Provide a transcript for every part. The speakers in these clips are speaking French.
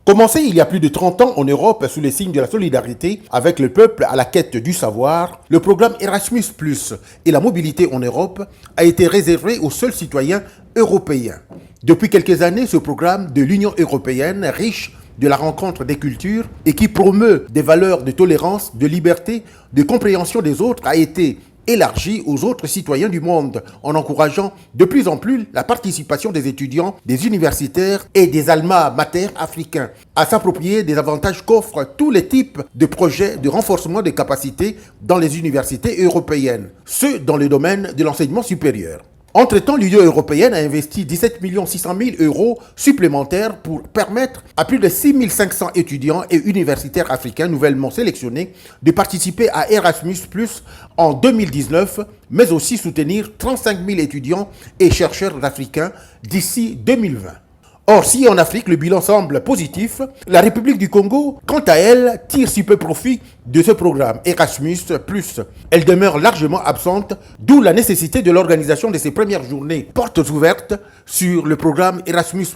Commencé il y a plus de 30 ans en Europe sous les signes de la solidarité avec le peuple à la quête du savoir, le programme Erasmus+ et la mobilité en Europe a été réservé aux seuls citoyens européens. Depuis quelques années, ce programme de l'Union européenne, riche de la rencontre des cultures et qui promeut des valeurs de tolérance, de liberté, de compréhension des autres, a été élargi aux autres citoyens du monde en encourageant de plus en plus la participation des étudiants, des universitaires et des alma mater africains à s'approprier des avantages qu'offrent tous les types de projets de renforcement des capacités dans les universités européennes, ceux dans le domaine de l'enseignement supérieur. Entre-temps, l'Union européenne a investi 17 600 000 € supplémentaires pour permettre à plus de 6 500 étudiants et universitaires africains nouvellement sélectionnés de participer à Erasmus+ en 2019, mais aussi soutenir 35 000 étudiants et chercheurs africains d'ici 2020. Or, si en Afrique le bilan semble positif, la République du Congo, quant à elle, tire si peu profit de ce programme Erasmus+. Elle demeure largement absente, d'où la nécessité de l'organisation de ces premières journées portes ouvertes sur le programme Erasmus+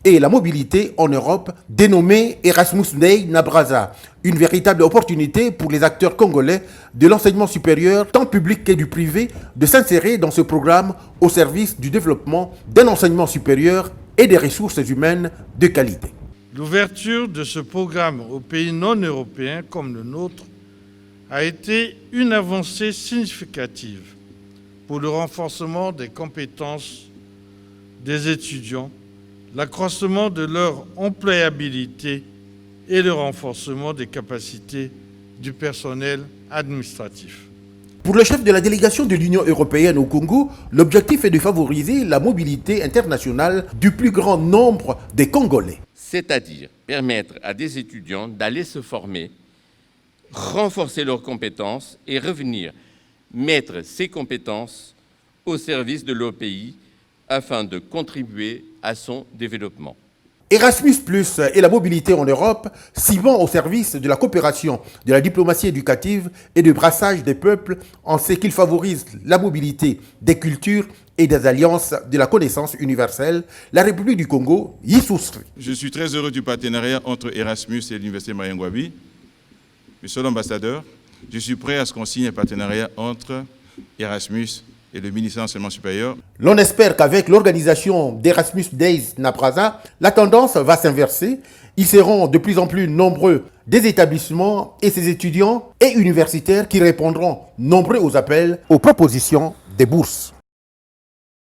et la mobilité en Europe, dénommé Erasmus Day na Brazza, une véritable opportunité pour les acteurs congolais de l'enseignement supérieur, tant public que du privé, de s'insérer dans ce programme au service du développement d'un enseignement supérieur et des ressources humaines de qualité. L'ouverture de ce programme aux pays non européens comme le nôtre a été une avancée significative pour le renforcement des compétences des étudiants, l'accroissement de leur employabilité et le renforcement des capacités du personnel administratif. Pour le chef de la délégation de l'Union européenne au Congo, l'objectif est de favoriser la mobilité internationale du plus grand nombre des Congolais. C'est-à-dire permettre à des étudiants d'aller se former, renforcer leurs compétences et revenir mettre ces compétences au service de leur pays afin de contribuer à son développement. Erasmus+ et la mobilité en Europe s'y vont au service de la coopération, de la diplomatie éducative et du brassage des peuples en ce qu'il favorise la mobilité des cultures et des alliances de la connaissance universelle. La République du Congo y souscrit. Je suis très heureux du partenariat entre Erasmus et l'Université Marien Ngouabi. Monsieur l'ambassadeur, je suis prêt à ce qu'on signe un partenariat entre Erasmus et le ministère de l'Enseignement supérieur. L'on espère qu'avec l'organisation d'Erasmus Days na Brazza, la tendance va s'inverser. Ils seront de plus en plus nombreux des établissements et ces étudiants et universitaires qui répondront nombreux aux appels, aux propositions des bourses.